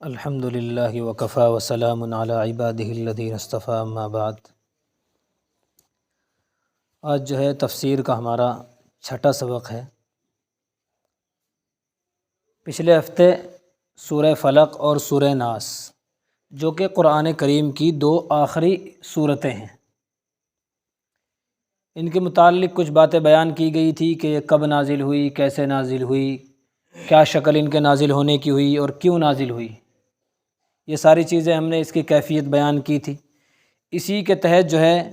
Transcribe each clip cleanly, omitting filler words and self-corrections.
الحمد للہ وکفی وسلام علی عبادہ الذین اصطفیٰ اما بعد۔ آج جو ہے تفسیر کا ہمارا چھٹا سبق ہے۔ پچھلے ہفتے سورہ فلق اور سورہ ناس جو کہ قرآن کریم کی دو آخری صورتیں ہیں، ان کے متعلق کچھ باتیں بیان کی گئی تھی کہ یہ کب نازل ہوئی، کیسے نازل ہوئی، کیا شکل ان کے نازل ہونے کی ہوئی اور کیوں نازل ہوئی۔ یہ ساری چیزیں ہم نے اس کی کیفیت بیان کی تھی۔ اسی کے تحت جو ہے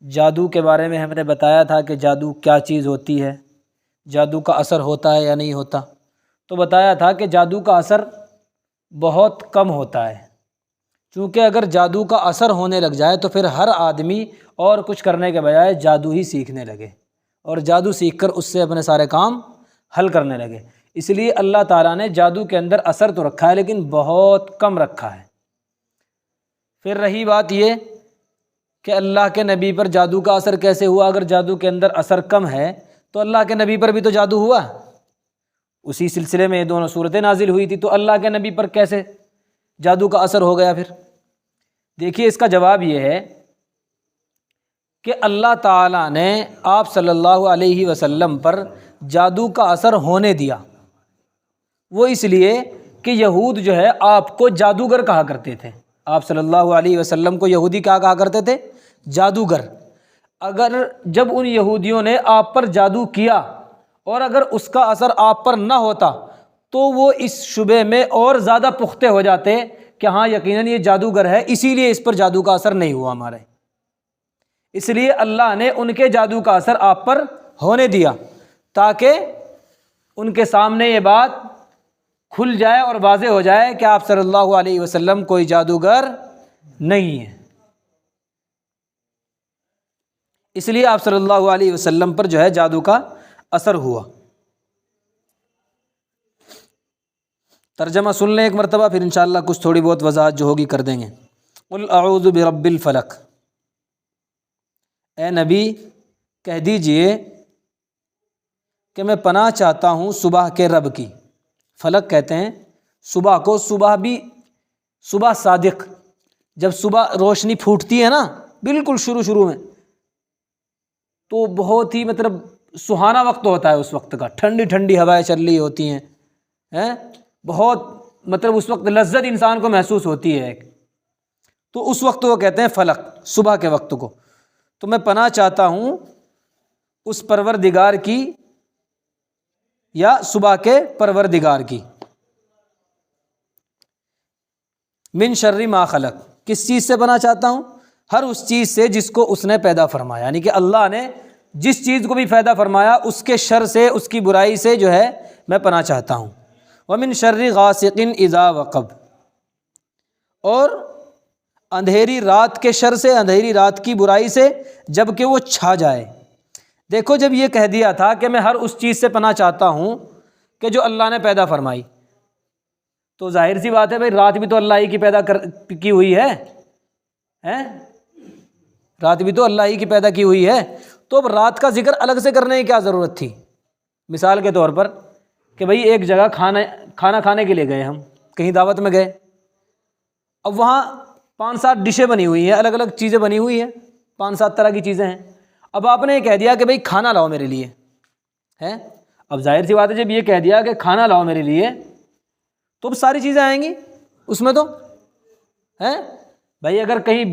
جادو کے بارے میں ہم نے بتایا تھا کہ جادو کیا چیز ہوتی ہے، جادو کا اثر ہوتا ہے یا نہیں ہوتا۔ تو بتایا تھا کہ جادو کا اثر بہت کم ہوتا ہے، چونکہ اگر جادو کا اثر ہونے لگ جائے تو پھر ہر آدمی اور کچھ کرنے کے بجائے جادو ہی سیکھنے لگے اور جادو سیکھ کر اس سے اپنے سارے کام حل کرنے لگے۔ اس لیے اللہ تعالیٰ نے جادو کے اندر اثر تو رکھا ہے لیکن بہت کم رکھا ہے۔ پھر رہی بات یہ کہ اللہ کے نبی پر جادو کا اثر کیسے ہوا۔ اگر جادو کے اندر اثر کم ہے تو اللہ کے نبی پر بھی تو جادو ہوا، اسی سلسلے میں یہ دونوں صورتیں نازل ہوئی تھی، تو اللہ کے نبی پر کیسے جادو کا اثر ہو گیا۔ پھر دیکھیے اس کا جواب یہ ہے کہ اللہ تعالیٰ نے آپ صلی اللہ علیہ وسلم پر جادو کا اثر ہونے دیا، وہ اس لیے کہ یہود جو ہے آپ کو جادوگر کہا کرتے تھے۔ آپ صلی اللہ علیہ وسلم کو یہودی کیا کہا کرتے تھے؟ جادوگر۔ اگر جب ان یہودیوں نے آپ پر جادو کیا اور اگر اس کا اثر آپ پر نہ ہوتا تو وہ اس شبے میں اور زیادہ پختہ ہو جاتے کہ ہاں یقیناً یہ جادوگر ہے، اسی لیے اس پر جادو کا اثر نہیں ہوا ہمارے۔ اس لیے اللہ نے ان کے جادو کا اثر آپ پر ہونے دیا تاکہ ان کے سامنے یہ بات کھل جائے اور واضح ہو جائے کہ آپ صلی اللہ علیہ وسلم کوئی جادوگر نہیں ہے۔ اس لیے آپ صلی اللہ علیہ وسلم پر جو ہے جادو کا اثر ہوا۔ ترجمہ سن لیں ایک مرتبہ، پھر انشاءاللہ کچھ تھوڑی بہت وضاحت جو ہوگی کر دیں گے۔ قل اعوذ برب الفلق، اے نبی کہہ دیجئے کہ میں پناہ چاہتا ہوں صبح کے رب کی۔ فلق کہتے ہیں صبح کو، صبح بھی صبح صادق، جب صبح روشنی پھوٹتی ہے نا بالکل شروع میں، تو بہت ہی سہانا وقت ہوتا ہے اس وقت کا، ٹھنڈی ٹھنڈی ہوائیں چل رہی ہوتی ہیں، بہت اس وقت لذت انسان کو محسوس ہوتی ہے۔ تو اس وقت وہ کہتے ہیں فلق، صبح کے وقت کو۔ تو میں پناہ چاہتا ہوں اس پروردگار کی یا صبح کے پروردگار کی۔ من شر ما خلق، کس چیز سے پناہ چاہتا ہوں؟ ہر اس چیز سے جس کو اس نے پیدا فرمایا، یعنی کہ اللہ نے جس چیز کو بھی پیدا فرمایا اس کے شر سے، اس کی برائی سے جو ہے میں پناہ چاہتا ہوں۔ ومن شر غاسق اذا وقب، اور اندھیری رات کے شر سے، اندھیری رات کی برائی سے جب کہ وہ چھا جائے۔ دیکھو جب یہ کہہ دیا تھا کہ میں ہر اس چیز سے پناہ چاہتا ہوں کہ جو اللہ نے پیدا فرمائی، تو ظاہر سی بات ہے بھائی رات بھی تو اللہ ہی کی پیدا کی ہوئی ہے، رات بھی تو اللہ ہی کی پیدا کی ہوئی ہے، تو اب رات کا ذکر الگ سے کرنے کی کیا ضرورت تھی؟ مثال کے طور پر کہ بھئی ایک جگہ کھانا کھانے کے لیے گئے، ہم کہیں دعوت میں گئے، اب وہاں 5-7 ڈشیں بنی ہوئی ہیں، الگ الگ چیزیں بنی ہوئی ہیں، 5-7 طرح کی چیزیں ہیں۔ اب آپ نے یہ کہہ دیا کہ بھئی کھانا لاؤ میرے لیے، اب ظاہر سی بات ہے جب یہ کہہ دیا کہ کھانا لاؤ میرے لیے تو اب ساری چیزیں آئیں گی اس میں، تو بھائی اگر کہیں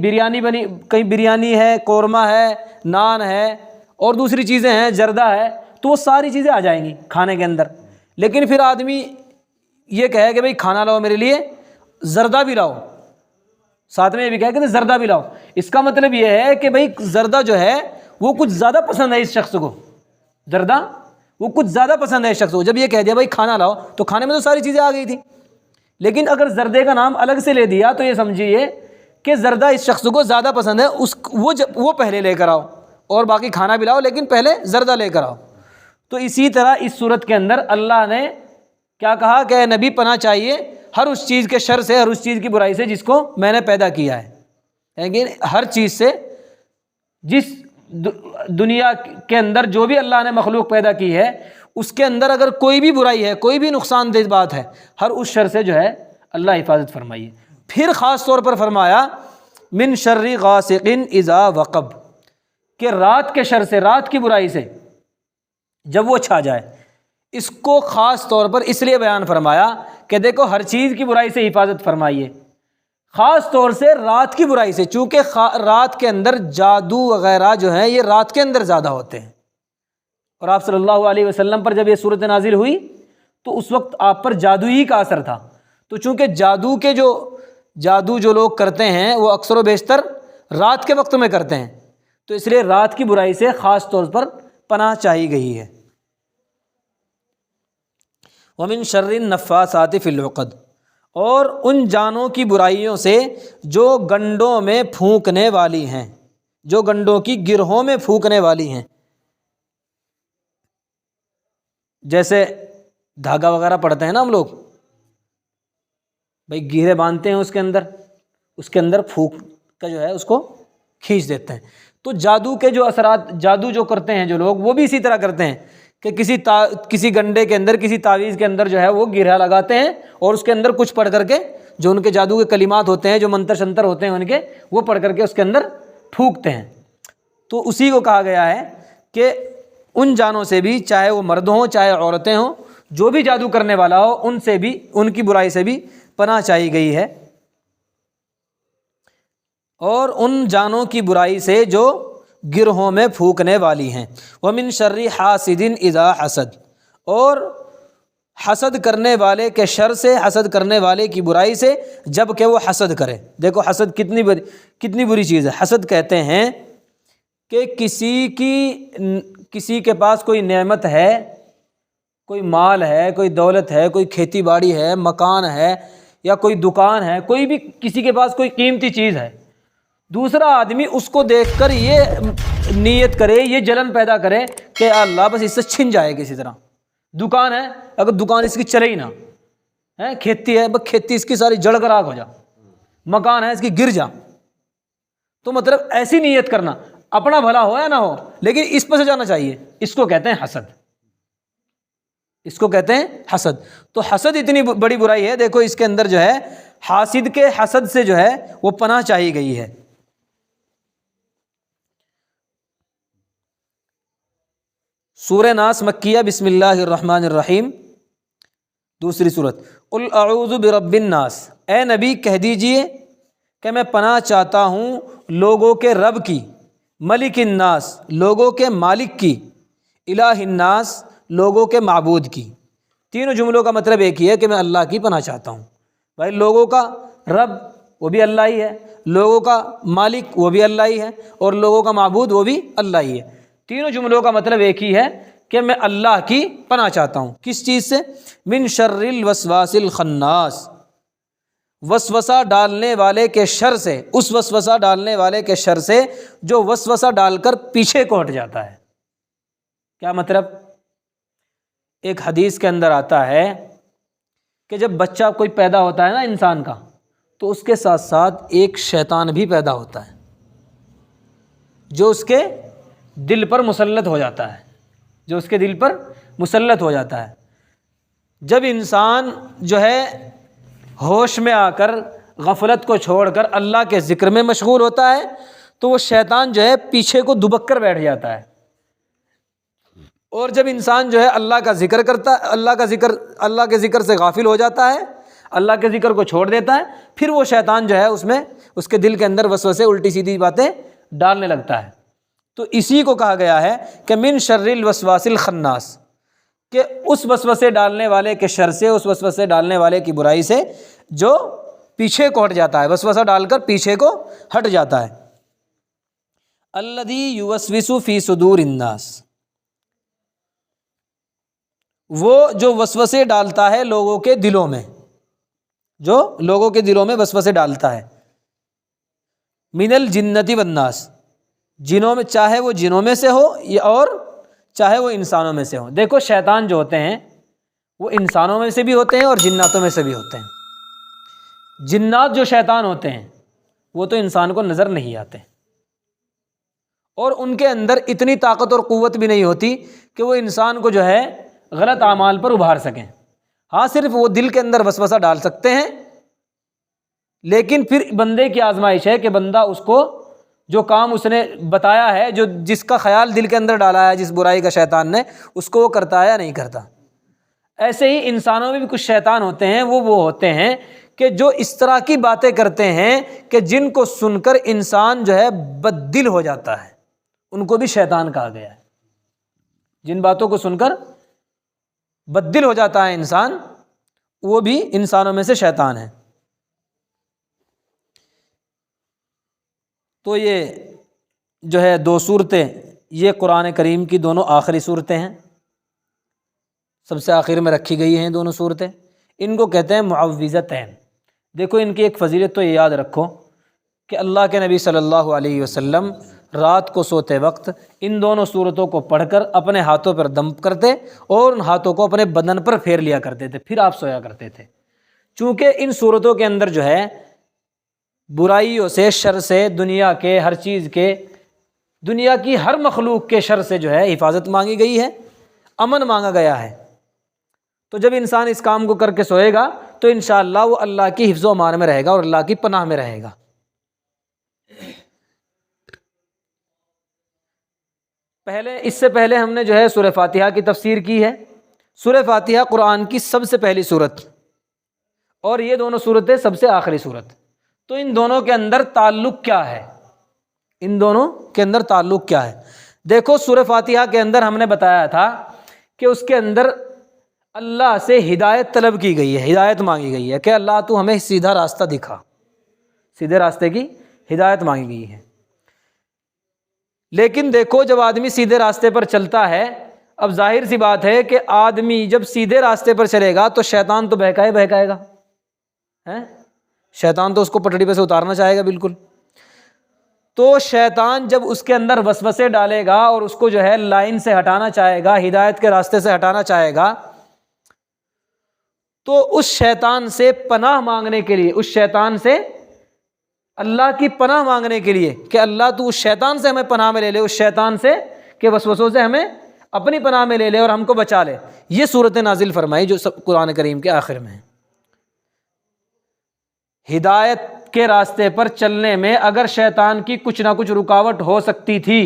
بریانی ہے، قورمہ ہے، نان ہے اور دوسری چیزیں ہیں، زردہ ہے، تو وہ ساری چیزیں آ جائیں گی کھانے کے اندر۔ لیکن پھر آدمی یہ کہے کہ بھئی کھانا لاؤ میرے لیے، زردہ بھی لاؤ، ساتھ میں یہ بھی کہے کہ زردہ بھی لاؤ، اس کا مطلب یہ ہے کہ بھئی زردہ جو ہے وہ کچھ زیادہ پسند ہے اس شخص کو، زردہ وہ کچھ زیادہ پسند ہے اس شخص کو۔ جب یہ کہہ دیا بھئی کھانا لاؤ تو کھانے میں تو ساری چیزیں آ گئی تھی، لیکن اگر زردے کا نام الگ سے لے دیا تو یہ سمجھیے کہ زردہ اس شخص کو زیادہ پسند ہے، وہ پہلے لے کر آؤ اور باقی کھانا بھی لاؤ لیکن پہلے زردہ لے کر آؤ۔ تو اسی طرح اس صورت کے اندر اللہ نے کیا کہا کہ اے نبی پناہ چاہیے ہر اس چیز کے شر سے، ہر اس چیز کی برائی سے جس کو میں نے پیدا کیا ہے۔ لیکن ہر چیز سے، جس دنیا کے اندر جو بھی اللہ نے مخلوق پیدا کی ہے اس کے اندر اگر کوئی بھی برائی ہے، کوئی بھی نقصان دہ بات ہے، ہر اس شر سے جو ہے اللہ حفاظت فرمائیے۔ پھر خاص طور پر فرمایا من شر غاسق اذا وقب، کہ رات کے شر سے، رات کی برائی سے جب وہ چھا جائے۔ اس کو خاص طور پر اس لیے بیان فرمایا کہ دیکھو ہر چیز کی برائی سے حفاظت فرمائیے، خاص طور سے رات کی برائی سے، چونکہ رات کے اندر جادو وغیرہ جو ہیں یہ رات کے اندر زیادہ ہوتے ہیں۔ اور آپ صلی اللہ علیہ وسلم پر جب یہ صورت نازل ہوئی تو اس وقت آپ پر جادوئی کا اثر تھا، تو چونکہ جادو جو لوگ کرتے ہیں وہ اکثر و بیشتر رات کے وقت میں کرتے ہیں، تو اس لیے رات کی برائی سے خاص طور پر پناہ چاہی گئی ہے۔ ومن شر النفاثات فی العقد، اور ان جانوں کی برائیوں سے جو گنڈوں میں پھونکنے والی ہیں، جو گنڈوں کی گرہوں میں پھونکنے والی ہیں، جیسے دھاگا وغیرہ پڑتے ہیں نا ہم لوگ، بھائی گرے باندھتے ہیں اس کے اندر پھونک کا جو ہے اس کو کھینچ دیتے ہیں۔ تو جادو کے جو اثرات، جادو جو کرتے ہیں جو لوگ، وہ بھی اسی طرح کرتے ہیں کہ کسی گنڈے کے اندر، کسی تعویذ کے اندر جو ہے وہ گرہ لگاتے ہیں اور اس کے اندر کچھ پڑھ کر کے، جو ان کے جادو کے کلمات ہوتے ہیں، جو منتر شنتر ہوتے ہیں ان کے، وہ پڑھ کر کے اس کے اندر پھونکتے ہیں۔ تو اسی کو کہا گیا ہے کہ ان جانوں سے بھی، چاہے وہ مرد ہوں چاہے عورتیں ہوں، جو بھی جادو کرنے والا ہو، ان سے بھی، ان کی برائی سے بھی پناہ چاہی گئی ہے۔ اور ان جانوں کی برائی سے جو گرہوں میں پھونکنے والی ہیں۔ ومن شر حاسد اذا حسد، اور حسد کرنے والے کے شر سے، حسد کرنے والے کی برائی سے جب کہ وہ حسد کرے۔ دیکھو حسد کتنی بری چیز ہے۔ حسد کہتے ہیں کہ کسی کے پاس کوئی نعمت ہے، کوئی مال ہے، کوئی دولت ہے، کوئی کھیتی باڑی ہے، مکان ہے، یا کوئی دکان ہے، کوئی بھی کسی کے پاس کوئی قیمتی چیز ہے، دوسرا آدمی اس کو دیکھ کر یہ نیت کرے، یہ جلن پیدا کرے کہ اللہ بس اس سے چھن جائے کسی طرح۔ دکان ہے، اگر دکان اس کی چلے ہی نہ، کھیتی ہے، بس کھیتی اس کی ساری جڑ کر آگ ہو جا، مکان ہے اس کی گر جا۔ تو مطلب ایسی نیت کرنا، اپنا بھلا ہو یا نہ ہو لیکن اس پر سے جانا چاہیے، اس کو کہتے ہیں حسد، اس کو کہتے ہیں حسد۔ تو حسد اتنی بڑی برائی ہے، دیکھو اس کے اندر جو ہے حاسد کے حسد سے جو ہے وہ پناہ چاہی گئی ہے۔ سورہ ناس مکیہ، بسم اللہ الرحمن الرحیم، دوسری سورت۔ قل اعوذ برب الناس، اے نبی کہہ دیجئے کہ میں پناہ چاہتا ہوں لوگوں کے رب کی، ملک الناس لوگوں کے مالک کی، الہ الناس لوگوں کے معبود کی۔ تینوں جملوں کا مطلب ایک ہی ہے کہ میں اللہ کی پناہ چاہتا ہوں۔ بھائی لوگوں کا رب وہ بھی اللہ ہی ہے، لوگوں کا مالک وہ بھی اللہ ہی ہے، اور لوگوں کا معبود وہ بھی اللہ ہی ہے۔ تینوں جملوں کا مطلب ایک ہی ہے کہ میں اللہ کی پناہ چاہتا ہوں۔ کس چیز سے؟ من شر الوسواس الخناس، وسوسہ ڈالنے والے کے شر سے، اس وسوسہ ڈالنے والے کے شر سے جو وسوسہ ڈال کر پیچھے کو ہٹ جاتا ہے۔ کیا مطلب؟ ایک حدیث کے اندر آتا ہے کہ جب بچہ کوئی پیدا ہوتا ہے نا انسان کا، تو اس کے ساتھ ساتھ ایک شیطان بھی پیدا ہوتا ہے جو اس کے دل پر مسلط ہو جاتا ہے، جو اس کے دل پر مسلط ہو جاتا ہے۔ جب انسان جو ہے ہوش میں آ کر غفلت کو چھوڑ کر اللہ کے ذکر میں مشغول ہوتا ہے تو وہ شیطان جو ہے پیچھے کو دبک کر بیٹھ جاتا ہے، اور جب انسان جو ہے اللہ کا ذکر کرتا ہے، اللہ کے ذکر سے غافل ہو جاتا ہے، اللہ کے ذکر کو چھوڑ دیتا ہے، پھر وہ شیطان جو ہے اس کے دل کے اندر وسوسے، الٹی سیدھی باتیں ڈالنے لگتا ہے۔ تو اسی کو کہا گیا ہے کہ من شر الوسواس الخناس، کہ اس وسوسے ڈالنے والے کے شر سے، اس وسوسے ڈالنے والے کی برائی سے جو پیچھے کو ہٹ جاتا ہے، وسوسہ ڈال کر پیچھے کو ہٹ جاتا ہے۔ الذی یوسوس فی صدور الناس، وہ جو وسوسے ڈالتا ہے لوگوں کے دلوں میں، جو لوگوں کے دلوں میں وسوسے ڈالتا ہے۔ من الجنۃ والناس، جنوں میں، چاہے وہ جنوں میں سے ہو اور چاہے وہ انسانوں میں سے ہو۔ دیکھو شیطان جو ہوتے ہیں وہ انسانوں میں سے بھی ہوتے ہیں اور جناتوں میں سے بھی ہوتے ہیں۔ جنات جو شیطان ہوتے ہیں وہ تو انسان کو نظر نہیں آتے، اور ان کے اندر اتنی طاقت اور قوت بھی نہیں ہوتی کہ وہ انسان کو جو ہے غلط اعمال پر ابھار سکیں۔ ہاں صرف وہ دل کے اندر وسوسہ ڈال سکتے ہیں لیکن پھر بندے کی آزمائش ہے کہ بندہ اس کو جو کام اس نے بتایا ہے، جو جس کا خیال دل کے اندر ڈالا ہے جس برائی کا شیطان نے، اس کو وہ کرتا ہے یا نہیں کرتا۔ ایسے ہی انسانوں میں بھی کچھ شیطان ہوتے ہیں، وہ ہوتے ہیں کہ جو اس طرح کی باتیں کرتے ہیں کہ جن کو سن کر انسان جو ہے بد دل ہو جاتا ہے، ان کو بھی شیطان کہا گیا ہے۔ جن باتوں کو سن کر بد دل ہو جاتا ہے انسان، وہ بھی انسانوں میں سے شیطان ہے۔ تو یہ جو ہے 2 صورتیں، یہ قرآن کریم کی دونوں آخری صورتیں ہیں، سب سے آخر میں رکھی گئی ہیں دونوں صورتیں، ان کو کہتے ہیں معوذتین۔ دیکھو ان کی ایک فضیلت تو یہ یاد رکھو کہ اللہ کے نبی صلی اللہ علیہ وسلم رات کو سوتے وقت ان دونوں صورتوں کو پڑھ کر اپنے ہاتھوں پر دم کرتے اور ان ہاتھوں کو اپنے بدن پر پھیر لیا کرتے تھے، پھر آپ سویا کرتے تھے۔ چونکہ ان صورتوں کے اندر جو ہے برائیوں سے، شر سے، دنیا کے ہر چیز کے، دنیا کی ہر مخلوق کے شر سے جو ہے حفاظت مانگی گئی ہے، امن مانگا گیا ہے۔ تو جب انسان اس کام کو کر کے سوئے گا تو انشاءاللہ وہ اللہ کی حفظ و امان میں رہے گا اور اللہ کی پناہ میں رہے گا۔ اس سے پہلے ہم نے جو ہے سورہ فاتحہ کی تفسیر کی ہے۔ سورہ فاتحہ قرآن کی سب سے پہلی سورت اور یہ دونوں سورتیں سب سے آخری سورت۔ تو ان دونوں کے اندر تعلق کیا ہے؟ ان دونوں کے اندر تعلق کیا ہے؟ دیکھو سورہ فاتحہ کے اندر ہم نے بتایا تھا کہ اس کے اندر اللہ سے ہدایت طلب کی گئی ہے، ہدایت مانگی گئی ہے کہ اللہ تو ہمیں سیدھا راستہ دکھا، سیدھے راستے کی ہدایت مانگی گئی ہے۔ لیکن دیکھو جب آدمی سیدھے راستے پر چلتا ہے، اب ظاہر سی بات ہے کہ آدمی جب سیدھے راستے پر چلے گا تو شیطان تو بہکائے گا، شیطان تو اس کو پٹڑی پہ سے اتارنا چاہے گا بالکل۔ تو شیطان جب اس کے اندر وسوسے ڈالے گا اور اس کو جو ہے لائن سے ہٹانا چاہے گا، ہدایت کے راستے سے ہٹانا چاہے گا، تو اس شیطان سے پناہ مانگنے کے لیے، اس شیطان سے اللہ کی پناہ مانگنے کے لیے کہ اللہ تو اس شیطان سے ہمیں پناہ میں لے لے، اس شیطان سے کہ وسوسوں سے ہمیں اپنی پناہ میں لے لے اور ہم کو بچا لے، یہ صورت نازل فرمائی جو قرآن کریم کے آخر میں ہے۔ ہدایت کے راستے پر چلنے میں اگر شیطان کی کچھ نہ کچھ رکاوٹ ہو سکتی تھی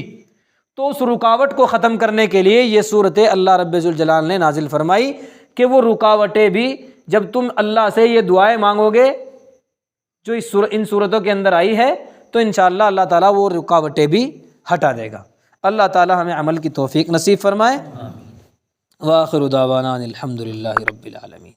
تو اس رکاوٹ کو ختم کرنے کے لیے یہ صورت اللہ رب ذوالجلال نے نازل فرمائی کہ وہ رکاوٹیں بھی جب تم اللہ سے یہ دعائیں مانگو گے جو ان صورتوں کے اندر آئی ہے تو انشاءاللہ اللہ تعالیٰ وہ رکاوٹیں بھی ہٹا دے گا۔ اللہ تعالیٰ ہمیں عمل کی توفیق نصیب فرمائے۔ وآخر دعوانا الحمدللہ رب العالمین۔